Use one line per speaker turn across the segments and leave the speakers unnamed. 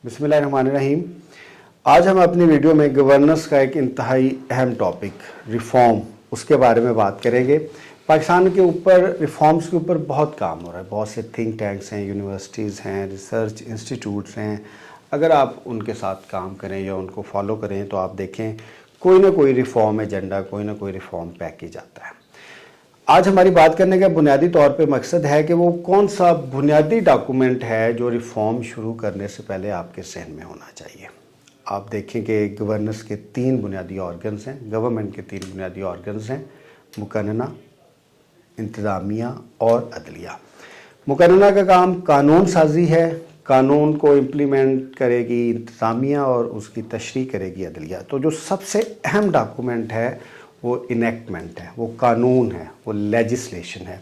बिस्मिल्लाहिर्रहमानिर्रहीम। आज हम अपनी वीडियो में गवर्नेंस का एक इंतहाई अहम टॉपिक रिफ़ॉर्म उसके बारे में बात करेंगे। पाकिस्तान के ऊपर रिफ़ॉर्म्स के ऊपर बहुत काम हो रहा है। बहुत से थिंक टैंक्स हैं, यूनिवर्सिटीज़ हैं, रिसर्च इंस्टीट्यूट्स हैं। अगर आप उनके साथ काम करें या उनको फॉलो करें तो आप देखें कोई ना कोई रिफ़ॉर्म एजेंडा, कोई ना कोई रिफ़ॉर्म पैकेज आता है। आज हमारी बात करने का बुनियादी तौर पे मकसद है कि वो कौन सा बुनियादी डॉक्यूमेंट है जो रिफ़ॉर्म शुरू करने से पहले आपके ज़हन में होना चाहिए। आप देखें कि गवर्नेंस के 3 बुनियादी ऑर्गन्स हैं, गवर्नमेंट के 3 बुनियादी ऑर्गन्स हैं, मुकन्नना, इंतज़ामिया और अदलिया। मुकन्नना का काम कानून साजी है, कानून को इम्प्लीमेंट करेगी इंतज़ामिया और उसकी तशरीह करेगी अदलिया। तो जो सबसे अहम डॉक्यूमेंट है वो इनेक्टमेंट है, वो कानून है, वो लेजिस्लेशन है।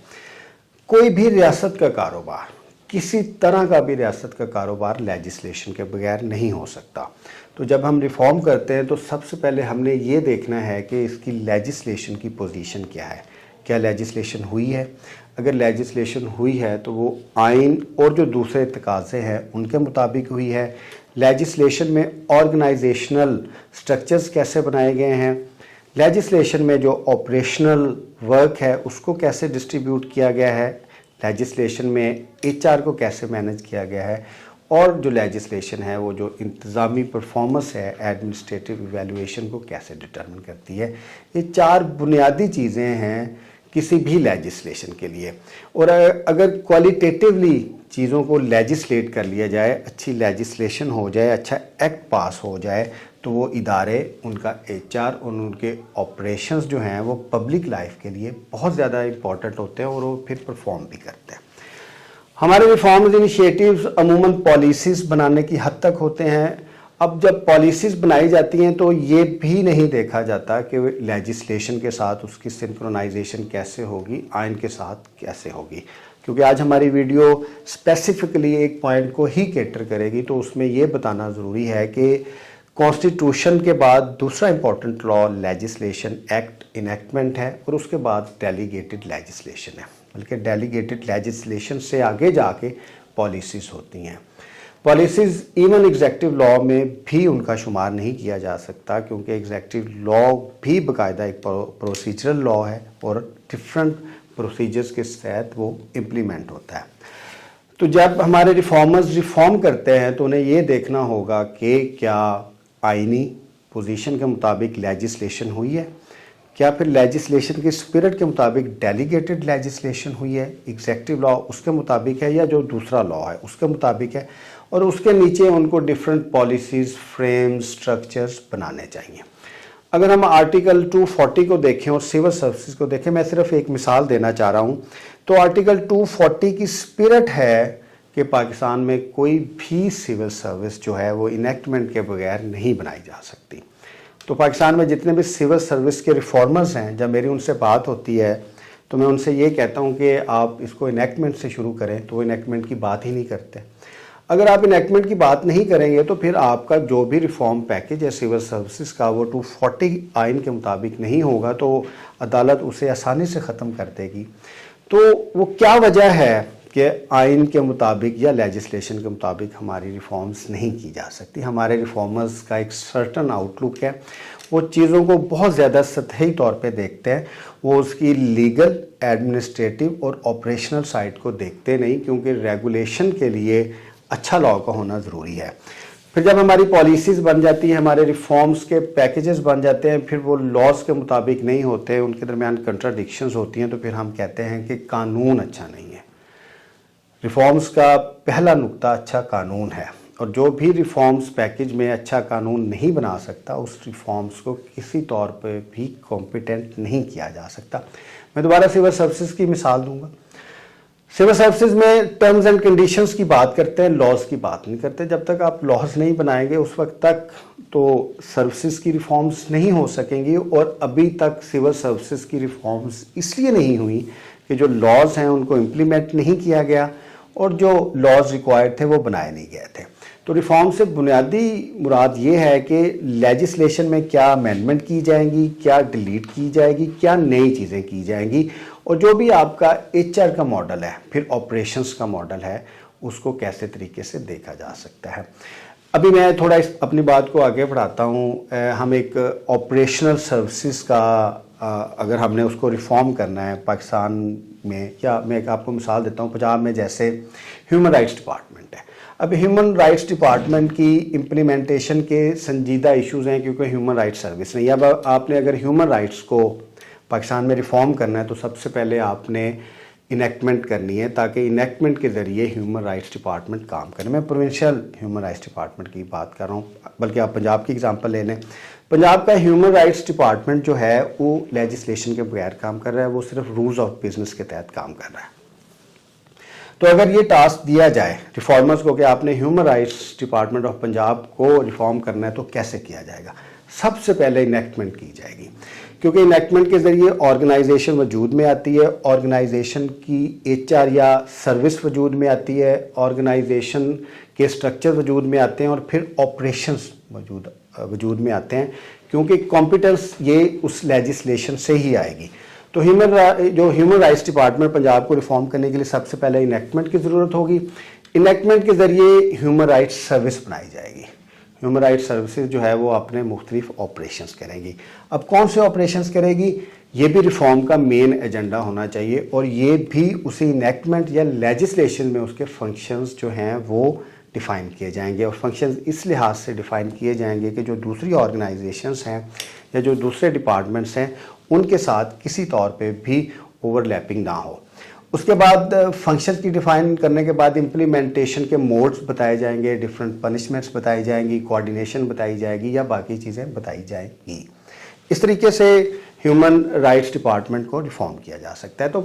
कोई भी रियासत का कारोबार, किसी तरह का भी रियासत का कारोबार लेजिस्लेशन के बगैर नहीं हो सकता। तो जब हम रिफ़ॉर्म करते हैं तो सबसे पहले हमने ये देखना है कि इसकी लेजिस्लेशन की पोजीशन क्या है। क्या लेजिस्लेशन हुई है? अगर लेजिस्लेशन हुई है तो वो आइन और जो दूसरे तकाज़े हैं उनके मुताबिक हुई है। लेजिस्लेशन में ऑर्गेनाइजेशनल स्ट्रक्चर्स कैसे बनाए गए हैं, लेजिस्लेशन में जो ऑपरेशनल वर्क है उसको कैसे डिस्ट्रीब्यूट किया गया है, लेजिस्लेशन में एचआर को कैसे मैनेज किया गया है, और जो लेजिस्लेशन है वो जो इंतज़ामी परफॉर्मेंस है, एडमिनिस्ट्रेटिव इवैल्यूएशन को कैसे डिटरमिन करती है। ये 4 बुनियादी चीज़ें हैं किसी भी लेजिस्लेशन के लिए। और अगर क्वालिटेटिवली चीज़ों को लेजिस्लेट कर लिया जाए, अच्छी लेजिस्लेशन हो जाए, अच्छा एक्ट पास हो जाए, तो वो इदारे, उनका एचआर और उनके ऑपरेशंस जो हैं वो पब्लिक लाइफ के लिए बहुत ज़्यादा इंपॉर्टेंट होते हैं और वो फिर परफॉर्म भी करते हैं। हमारे रिफॉर्म्स इनिशिएटिव्स अमूमन पॉलिसीज़ बनाने की हद तक होते हैं। अब जब पॉलिसीज़ बनाई जाती हैं तो ये भी नहीं देखा जाता कि लेजिस्लेशन के साथ उसकी सिंक्रोनाइजेशन कैसे होगी, आइन के साथ कैसे होगी। क्योंकि आज हमारी वीडियो स्पेसिफिकली एक पॉइंट को ही कैटर करेगी, तो उसमें ये बताना ज़रूरी है कि कॉन्स्टिट्यूशन के बाद दूसरा important law legislation act enactment है और उसके बाद डेलीगेटेड लेजिस्लेशन है। बल्कि डेलीगेटेड लेजिस्लेशन से आगे जाके पॉलिसीज़ होती हैं। पॉलिसीज़ इवन एग्जेक्टिव लॉ में भी उनका शुमार नहीं किया जा सकता, क्योंकि एग्जेक्टिव लॉ भी बाकायदा एक प्रोसीजरल लॉ है और डिफरेंट प्रोसीजर्स के तहत वो इम्प्लीमेंट होता है। तो जब हमारे रिफॉर्मर्स रिफॉर्म करते हैं तो उन्हें ये देखना होगा कि क्या आइनी पोजीशन के मुताबिक लेजिस्लेशन हुई है, क्या फिर लेजिस्लेशन की स्पिरिट के मुताबिक डेलीगेटेड लेजिस्लेशन हुई है, एग्जेक्टिव लॉ उसके मुताबिक है या जो दूसरा लॉ है उसके मुताबिक है, और उसके नीचे उनको डिफरेंट पॉलिसीज़, फ्रेम्स, स्ट्रक्चर्स बनाने चाहिए। अगर हम आर्टिकल 240 को देखें और सिविल सर्विसेज को देखें, मैं सिर्फ एक मिसाल देना चाह रहा हूँ, तो आर्टिकल 240 की स्पिरिट है कि पाकिस्तान में कोई भी सिविल सर्विस जो है वो इनेक्टमेंट के बगैर नहीं बनाई जा सकती। तो पाकिस्तान में जितने भी सिविल सर्विस के रिफॉर्मर्स हैं, जब मेरी उनसे बात होती है तो मैं उनसे ये कहता हूँ कि आप इसको इनेक्टमेंट से शुरू करें, तो वो इनेक्टमेंट की बात ही नहीं करते। अगर आप इनेक्टमेंट की बात नहीं करेंगे तो फिर आपका जो भी रिफॉर्म पैकेज है सिविल सर्विसेज का वो 240 आइन के मुताबिक नहीं होगा, तो अदालत उसे आसानी से ख़त्म कर देगी। तो वो क्या वजह है कि आइन के मुताबिक या लेजिस्लेशन के मुताबिक हमारी रिफॉर्म्स नहीं की जा सकती। हमारे रिफॉर्मर्स का एक सर्टन आउटलुक है, वो चीज़ों को बहुत ज़्यादा सतही तौर पे देखते हैं, वो उसकी लीगल, एडमिनिस्ट्रेटिव और ऑपरेशनल साइड को देखते नहीं, क्योंकि रेगुलेशन के लिए अच्छा लॉ का होना ज़रूरी है। फिर जब हमारी पॉलिसीज़ बन जाती हैं, हमारे रिफॉर्म्स के पैकेजेस बन जाते हैं, फिर वो लॉज के मुताबिक नहीं होते, उनके दरमियान कंट्राडिक्शंस होती हैं, तो फिर हम कहते हैं कि कानून अच्छा नहीं है। रिफॉर्म्स का पहला नुक्ता अच्छा कानून है, और जो भी रिफॉर्म्स पैकेज में अच्छा कानून नहीं बना सकता उस रिफॉर्म्स को किसी तौर पर भी कॉम्पिटेंट नहीं किया जा सकता। मैं दोबारा सिविल सर्विसेज की मिसाल दूंगा। सिविल सर्विसेज में टर्म्स एंड कंडीशंस की बात करते हैं, लॉज की बात नहीं करते। जब तक आप लॉज नहीं बनाएंगे उस वक्त तक तो सर्विसेज की रिफॉर्म्स नहीं हो सकेंगी, और अभी तक सिविल सर्विसेज की रिफॉर्म्स इसलिए नहीं हुई कि जो लॉज हैं उनको इम्प्लीमेंट नहीं किया गया और जो लॉज रिक्वायर्ड थे वो बनाए नहीं गए थे। तो रिफॉर्म से बुनियादी मुराद ये है कि लेजिस्लेशन में क्या अमेंडमेंट की जाएंगी, क्या डिलीट की जाएगी, क्या नई चीज़ें की जाएंगी, और जो भी आपका एचआर का मॉडल है, फिर ऑपरेशंस का मॉडल है, उसको कैसे तरीके से देखा जा सकता है। अभी मैं थोड़ा अपनी बात को आगे बढ़ाता हूँ। हम एक ऑपरेशनल सर्विसेज का अगर हमने उसको रिफॉर्म करना है पाकिस्तान में, या मैं एक आपको मिसाल देता हूँ, पंजाब में जैसे ह्यूमन राइट्स डिपार्टमेंट है। अब ह्यूमन राइट्स डिपार्टमेंट की इम्प्लीमेंटेशन के संजीदा इश्यूज़ हैं क्योंकि ह्यूमन राइट्स सर्विस नहीं। अब आपने अगर ह्यूमन राइट्स को पाकिस्तान में रिफॉर्म करना है तो सबसे पहले आपने इनेक्टमेंट करनी है, ताकि इनेक्टमेंट के ज़रिए ह्यूमन राइट्स डिपार्टमेंट काम करे। मैं प्रोविंशियल ह्यूमन राइट्स डिपार्टमेंट की बात कर रहा हूँ, बल्कि आप पंजाब की एग्जांपल ले लें। पंजाब का ह्यूमन राइट्स डिपार्टमेंट जो है वो लेजिस्लेशन के बगैर काम कर रहा है, वो सिर्फ रूल्स ऑफ बिजनेस के तहत काम कर रहा है। तो अगर ये टास्क दिया जाए रिफॉर्मर्स को कि आपने human rights department of Punjab को रिफॉर्म करना है, तो कैसे किया जाएगा? सबसे पहले इनेक्टमेंट की जाएगी, क्योंकि इनेक्टमेंट के ज़रिए ऑर्गेनाइजेशन वजूद में आती है, ऑर्गेनाइजेशन की एचआर या सर्विस वजूद में आती है, ऑर्गेनाइजेशन के स्ट्रक्चर वजूद में आते हैं, और फिर ऑपरेशंस वजूद में आते हैं, क्योंकि कॉम्पिटेंस ये उस लेजिस्लेशन से ही आएगी। तो ह्यूमन राइट्स डिपार्टमेंट पंजाब को रिफॉर्म करने के लिए सबसे पहले इनेक्टमेंट की ज़रूरत होगी। इनेक्टमेंट के ज़रिए ह्यूमन राइट्स सर्विस बनाई जाएगी। ह्यूमन राइट्स सर्विसेज जो है वो अपने मुख्तलिफ ऑपरेशंस करेंगी। अब कौन से ऑपरेशंस करेगी, ये भी रिफॉर्म का मेन एजेंडा होना चाहिए, और ये भी उसी इनेक्टमेंट या लेजिस्लेशन में उसके फंक्शंस जो हैं वो डिफ़ाइन किए जाएंगे। और फंक्शंस इस लिहाज से डिफ़ाइन किए जाएंगे कि जो दूसरी ऑर्गेनाइजेशंस हैं या जो दूसरे डिपार्टमेंट्स हैं उनके साथ किसी तौर पे भी ओवरलैपिंग ना हो। उसके बाद फंक्शंस की डिफ़ाइन करने के बाद इम्प्लीमेंटेशन के मोड्स बताए जाएंगे, डिफरेंट पनिशमेंट्स बताई जाएंगी, कोऑर्डिनेशन बताई जाएगी, या बाकी चीज़ें बताई जाएंगी। इस तरीके से ह्यूमन राइट्स डिपार्टमेंट को रिफॉर्म किया जा सकता है। तो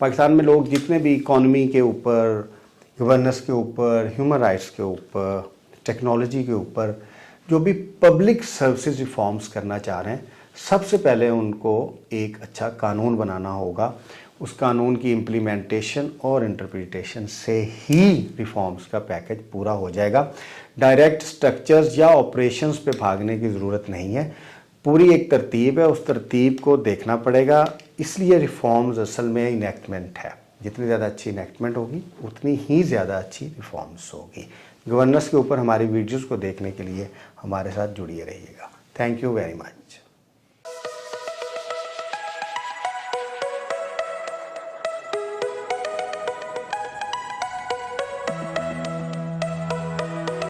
पाकिस्तान में लोग जितने भी इकॉनमी के ऊपर, गवर्नेंस के ऊपर, ह्यूमन राइट्स के ऊपर, टेक्नोलॉजी के ऊपर जो भी पब्लिक सर्विसेज रिफॉर्म्स करना चाह रहे हैं, सबसे पहले उनको एक अच्छा कानून बनाना होगा। उस कानून की इम्प्लीमेंटेशन और इंटरप्रिटेशन से ही रिफॉर्म्स का पैकेज पूरा हो जाएगा। डायरेक्ट स्ट्रक्चर्स या ऑपरेशंस पे भागने की ज़रूरत नहीं है। पूरी एक तरतीब है, उस तरतीब को देखना पड़ेगा। इसलिए रिफॉर्म्स असल में इनेक्टमेंट है। जितनी ज़्यादा अच्छी इनेक्टमेंट होगी उतनी ही ज़्यादा अच्छी रिफॉर्म्स होगी। गवर्नेंस के ऊपर हमारी वीडियोज़ को देखने के लिए हमारे साथ जुड़िए रहिएगा। Thank you very much.